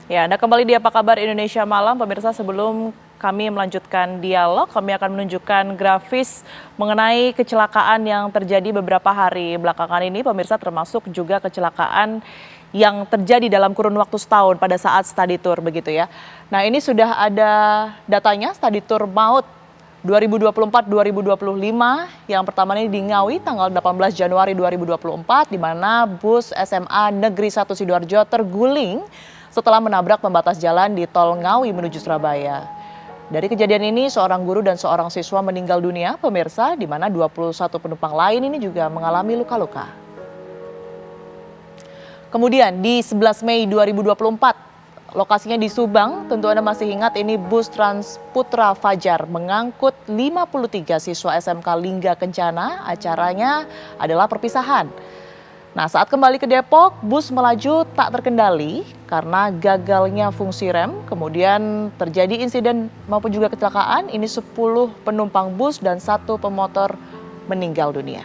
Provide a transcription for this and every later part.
Ya, Anda kembali di Apa Kabar Indonesia Malam. Pemirsa, sebelum kami melanjutkan dialog, kami akan menunjukkan grafis mengenai kecelakaan yang terjadi beberapa hari belakangan ini. Pemirsa, termasuk juga kecelakaan yang terjadi dalam kurun waktu setahun pada saat study tour begitu ya. Nah, ini sudah ada datanya study tour maut 2024-2025. Yang pertama ini di Ngawi tanggal 18 Januari 2024 di mana bus SMA Negeri 1 Sidoarjo terguling setelah menabrak pembatas jalan di tol Ngawi menuju Surabaya. Dari kejadian ini seorang guru dan seorang siswa meninggal dunia, pemirsa, di mana 21 penumpang lain ini juga mengalami luka-luka. Kemudian di 11 Mei 2024, lokasinya di Subang, tentu Anda masih ingat ini bus Trans Putra Fajar mengangkut 53 siswa SMK Lingga Kencana, acaranya adalah perpisahan. Nah, saat kembali ke Depok, bus melaju tak terkendali karena gagalnya fungsi rem. Kemudian terjadi insiden maupun juga kecelakaan. Ini 10 penumpang bus dan 1 pemotor meninggal dunia.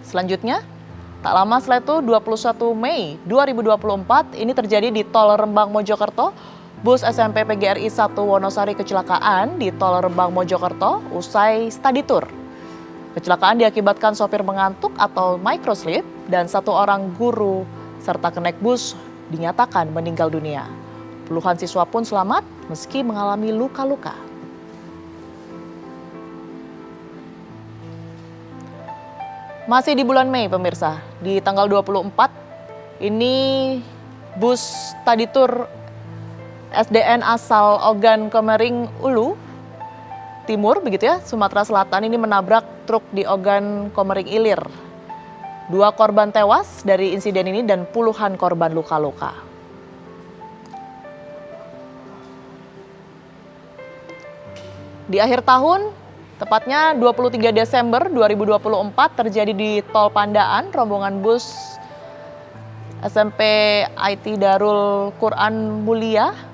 Selanjutnya, tak lama setelah itu 21 Mei 2024 ini terjadi di tol Rembang Mojokerto. Bus SMP PGRI 1 Wonosari kecelakaan di tol Rembang Mojokerto usai study tour. Kecelakaan diakibatkan sopir mengantuk atau microslip dan 1 orang guru serta kenek bus dinyatakan meninggal dunia. Puluhan siswa pun selamat meski mengalami luka-luka. Masih di bulan Mei pemirsa, di tanggal 24 ini bus study tour SDN asal Ogan Komering Ulu Timur begitu ya, Sumatera Selatan ini menabrak truk di Ogan Komering Ilir. 2 korban tewas dari insiden ini dan puluhan korban luka-luka. Di akhir tahun, tepatnya 23 Desember 2024 terjadi di Tol Pandaan, rombongan bus SMP IT Darul Quran Mulia.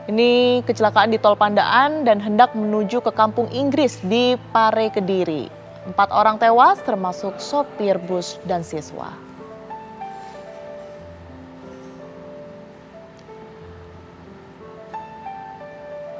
Ini kecelakaan di Tol Pandaan dan hendak menuju ke Kampung Inggris di Pare, Kediri. 4 orang tewas termasuk sopir bus dan siswa.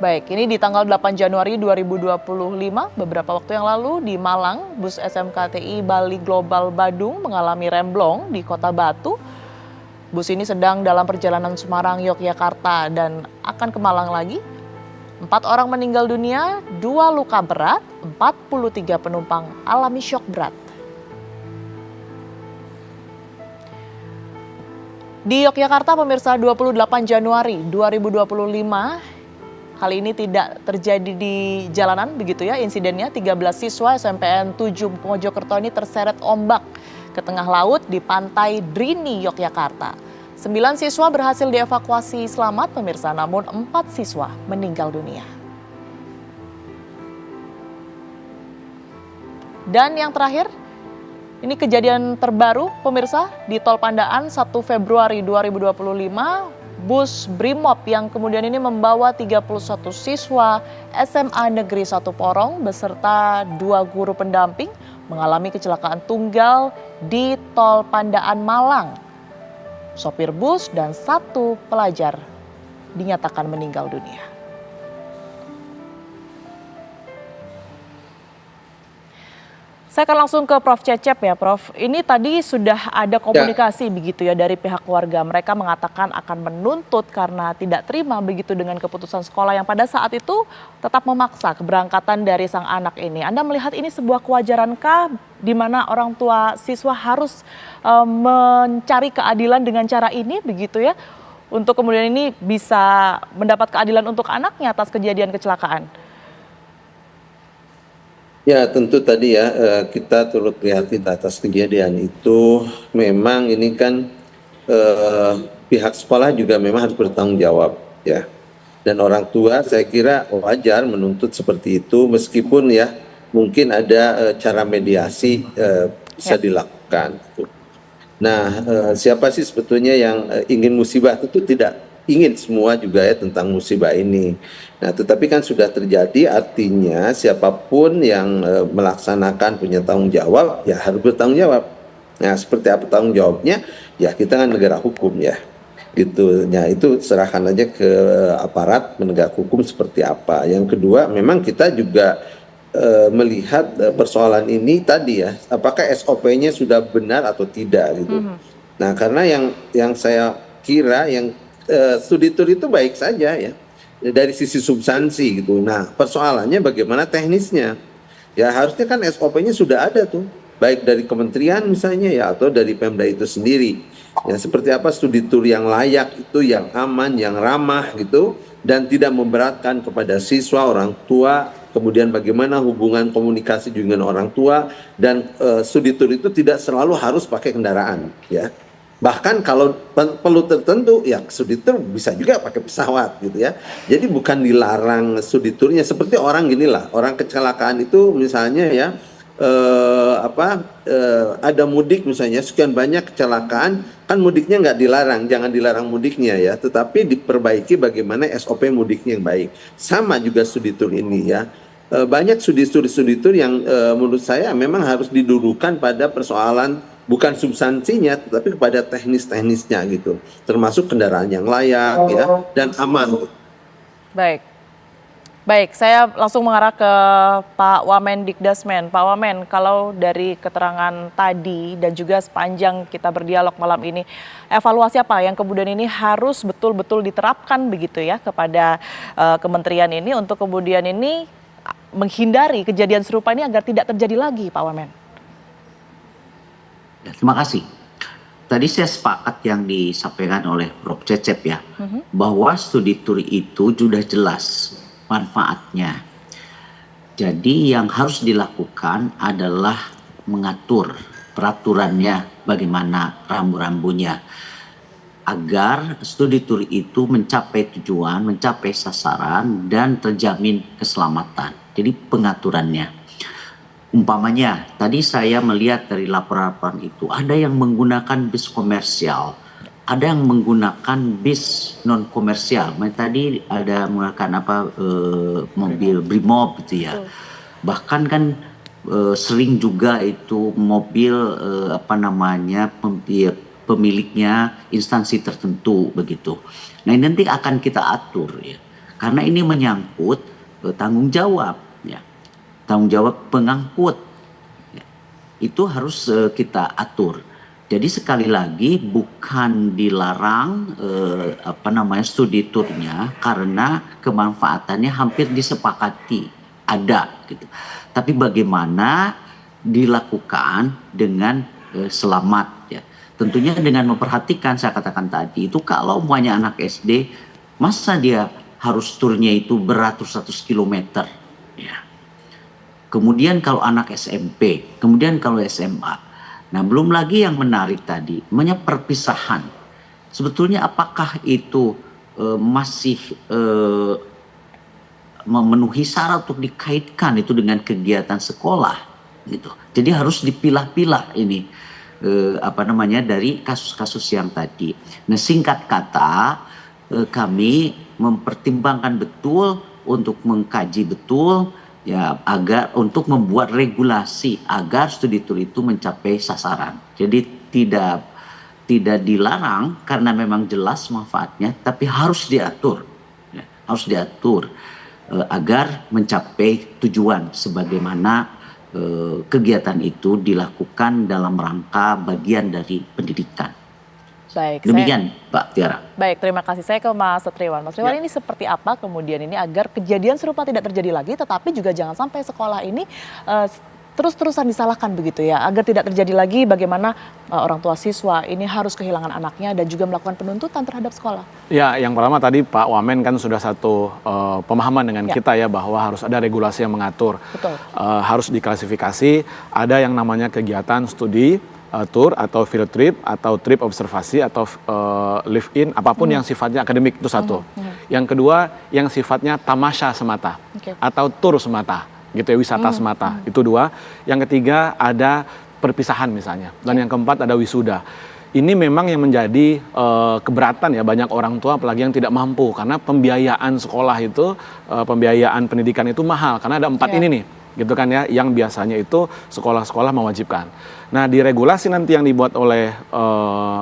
Baik, ini di tanggal 8 Januari 2025, beberapa waktu yang lalu di Malang, bus SMKTI Bali Global Badung mengalami remblong di Kota Batu. Bus ini sedang dalam perjalanan Semarang, Yogyakarta dan akan ke Malang lagi. 4 orang meninggal dunia, 2 luka berat, 43 penumpang alami syok berat. Di Yogyakarta pemirsa 28 Januari 2025, kali ini tidak terjadi di jalanan begitu ya insidennya. 13 siswa SMPN 7 Mojokerto ini terseret ombak ke tengah laut di pantai Drini, Yogyakarta. 9 siswa berhasil dievakuasi selamat pemirsa, namun 4 siswa meninggal dunia. Dan yang terakhir, ini kejadian terbaru pemirsa di Tol Pandaan 1 Februari 2025, bus Brimob yang kemudian ini membawa 31 siswa SMA Negeri 1 Porong beserta 2 guru pendamping mengalami kecelakaan tunggal di Tol Pandaan Malang. Sopir bus dan 1 pelajar dinyatakan meninggal dunia. Saya akan langsung ke Prof. Cecep ya, Prof. Ini tadi sudah ada komunikasi begitu ya dari pihak keluarga. Mereka mengatakan akan menuntut karena tidak terima begitu dengan keputusan sekolah yang pada saat itu tetap memaksa keberangkatan dari sang anak ini. Anda melihat ini sebuah kewajarankah di mana orang tua siswa harus mencari keadilan dengan cara ini begitu ya, untuk kemudian ini bisa mendapat keadilan untuk anaknya atas kejadian kecelakaan? Ya tentu tadi ya kita turut prihatin atas kejadian itu. Memang ini kan pihak sekolah juga memang harus bertanggung jawab ya. Dan orang tua saya kira wajar menuntut seperti itu meskipun ya mungkin ada cara mediasi bisa dilakukan. Nah siapa sih sebetulnya yang ingin musibah itu tidak ingin semua juga ya tentang musibah ini. Nah, tetapi kan sudah terjadi, artinya siapapun yang melaksanakan punya tanggung jawab ya harus bertanggung jawab. Nah, seperti apa tanggung jawabnya? Ya kita kan negara hukum ya, gitu. Nah, itu serahkan aja ke aparat penegak hukum seperti apa. Yang kedua, memang kita juga melihat persoalan ini tadi ya, apakah SOP-nya sudah benar atau tidak gitu. Nah, karena yang saya kira yang studi tur itu baik saja ya dari sisi substansi gitu. Nah, persoalannya bagaimana teknisnya? Ya harusnya kan SOP-nya sudah ada tuh, baik dari kementerian misalnya ya atau dari Pemda itu sendiri. Ya seperti apa studi tur yang layak itu, yang aman, yang ramah gitu, dan tidak memberatkan kepada siswa, orang tua, kemudian bagaimana hubungan komunikasi dengan orang tua, dan studi tur itu tidak selalu harus pakai kendaraan ya. Bahkan kalau perlu tertentu ya studi tur bisa juga pakai pesawat gitu ya. Jadi bukan dilarang studi turnya, seperti orang ginilah, orang kecelakaan itu misalnya ya ada mudik misalnya sekian banyak kecelakaan, kan mudiknya nggak dilarang, jangan dilarang mudiknya ya, tetapi diperbaiki bagaimana SOP mudiknya yang baik. Sama juga studi tur ini ya. Banyak studi tur yang menurut saya memang harus didudukan pada persoalan bukan substansinya tetapi kepada teknis-teknisnya gitu, termasuk kendaraan yang layak ya dan aman. Baik, saya langsung mengarah ke Pak Wamen Dikdasmen. Pak Wamen, kalau dari keterangan tadi dan juga sepanjang kita berdialog malam ini, evaluasi apa yang kemudian ini harus betul-betul diterapkan begitu ya kepada kementerian ini untuk kemudian ini menghindari kejadian serupa ini agar tidak terjadi lagi, Pak Wamen? Ya, terima kasih. Tadi saya sepakat yang disampaikan oleh Prof. Cecep ya, bahwa studi tur itu sudah jelas manfaatnya. Jadi yang harus dilakukan adalah mengatur peraturannya, bagaimana rambu-rambunya, agar studi tur itu mencapai tujuan, mencapai sasaran, dan terjamin keselamatan. Jadi pengaturannya. Umpamanya, tadi saya melihat dari laporan-laporan itu, ada yang menggunakan bis komersial, ada yang menggunakan bis non komersial. Tadi ada menggunakan mobil Brimob gitu ya. Bahkan kan sering juga itu mobil pemiliknya instansi tertentu begitu. Nah ini nanti akan kita atur ya, karena ini menyangkut tanggung jawab ya, tanggung jawab pengangkut ya. Itu harus kita atur. Jadi sekali lagi bukan dilarang studi turnya karena kemanfaatannya hampir disepakati ada gitu. Tapi bagaimana dilakukan dengan selamat ya. Tentunya dengan memperhatikan, saya katakan tadi itu kalau umpamanya anak SD, masa dia harus turnya itu beratus-ratus kilometer ya. Kemudian kalau anak SMP, kemudian kalau SMA. Nah belum lagi yang menarik tadi, namanya perpisahan. Sebetulnya apakah itu masih memenuhi syarat untuk dikaitkan itu dengan kegiatan sekolah gitu. Jadi harus dipilah-pilah ini dari kasus-kasus yang tadi. Nah singkat kata kami mempertimbangkan betul untuk mengkaji betul ya agar untuk membuat regulasi agar studi tur itu mencapai sasaran. Jadi tidak dilarang karena memang jelas manfaatnya, tapi harus diatur, ya, harus diatur agar mencapai tujuan sebagaimana kegiatan itu dilakukan dalam rangka bagian dari pendidikan. Baik, demikian Pak Tiara. Baik, terima kasih. Saya ke Mas Satriwan. Mas Satriwan, ini seperti apa kemudian ini agar kejadian serupa tidak terjadi lagi, tetapi juga jangan sampai sekolah ini terus-terusan disalahkan begitu ya, agar tidak terjadi lagi bagaimana orang tua siswa ini harus kehilangan anaknya dan juga melakukan penuntutan terhadap sekolah. Ya, yang pertama tadi Pak Wamen kan sudah satu pemahaman dengan kita ya bahwa harus ada regulasi yang mengatur. Betul. Harus diklasifikasi, ada yang namanya kegiatan studi tour atau field trip atau trip observasi atau live in, apapun yang sifatnya akademik itu satu. Yang kedua yang sifatnya tamasya semata atau tour semata gitu ya, wisata semata, itu dua. Yang ketiga ada perpisahan misalnya, dan yang keempat ada wisuda. ini memang yang menjadi keberatan ya banyak orang tua apalagi yang tidak mampu karena pembiayaan sekolah itu, pembiayaan pendidikan itu mahal karena ada 4 ini nih gitu kan ya, yang biasanya itu sekolah-sekolah mewajibkan. Nah di regulasi nanti yang dibuat oleh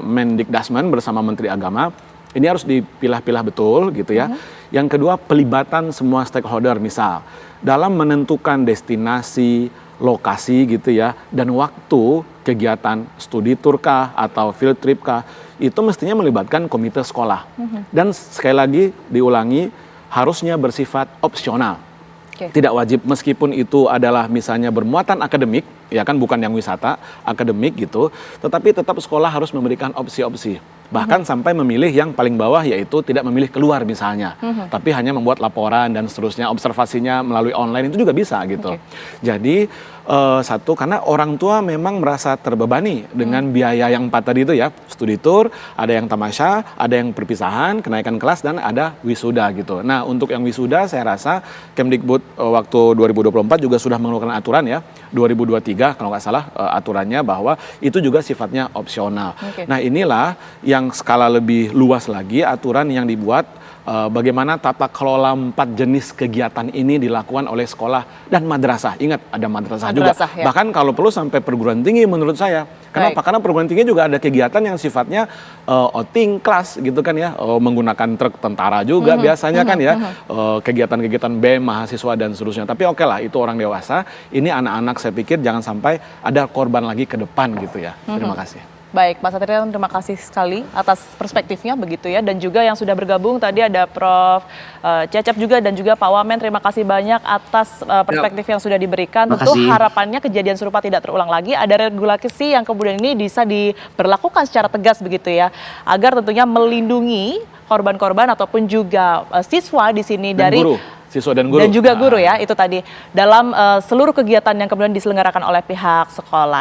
Mendikdasmen bersama Menteri Agama, ini harus dipilah-pilah betul gitu ya. Yang kedua, pelibatan semua stakeholder, misal dalam menentukan destinasi, lokasi gitu ya, dan waktu kegiatan studi tour kah atau field trip kah, itu mestinya melibatkan komite sekolah. Dan sekali lagi diulangi, harusnya bersifat opsional. Tidak wajib, meskipun itu adalah misalnya bermuatan akademik, ya kan, bukan yang wisata, akademik gitu, tetapi tetap sekolah harus memberikan opsi-opsi. Bahkan sampai memilih yang paling bawah, yaitu tidak memilih keluar misalnya, tapi hanya membuat laporan dan seterusnya, observasinya melalui online itu juga bisa gitu. Jadi satu, karena orang tua memang merasa terbebani dengan biaya yang 4 tadi itu ya, studi tour, ada yang tamasya, ada yang perpisahan, kenaikan kelas, dan ada wisuda gitu. Nah untuk yang wisuda saya rasa Kemdikbud waktu 2024 juga sudah mengeluarkan aturan ya, 2023 kalau nggak salah aturannya, bahwa itu juga sifatnya opsional. Nah inilah yang skala lebih luas lagi aturan yang dibuat bagaimana tata kelola 4 jenis kegiatan ini dilakukan oleh sekolah dan madrasah. Ingat, ada madrasah juga. Ya. Bahkan kalau perlu sampai perguruan tinggi menurut saya. Kenapa? Karena perguruan tinggi juga ada kegiatan yang sifatnya outing kelas gitu kan ya, menggunakan truk tentara juga biasanya kan ya, kegiatan-kegiatan BEM, mahasiswa dan seterusnya. Tapi oke lah, itu orang dewasa. Ini anak-anak saya pikir jangan sampai ada korban lagi ke depan gitu ya. Terima kasih. Baik, Pak Satria, terima kasih sekali atas perspektifnya begitu ya. Dan juga yang sudah bergabung tadi ada Prof. Cecep juga dan juga Pak Wamen. Terima kasih banyak atas perspektif yang sudah diberikan. Tentu harapannya kejadian serupa tidak terulang lagi. Ada regulasi yang kemudian ini bisa diberlakukan secara tegas begitu ya. Agar tentunya melindungi korban-korban ataupun juga siswa di sini dan dari guru. Siswa dan guru. Dan juga guru ya, itu tadi. Dalam seluruh kegiatan yang kemudian diselenggarakan oleh pihak sekolah.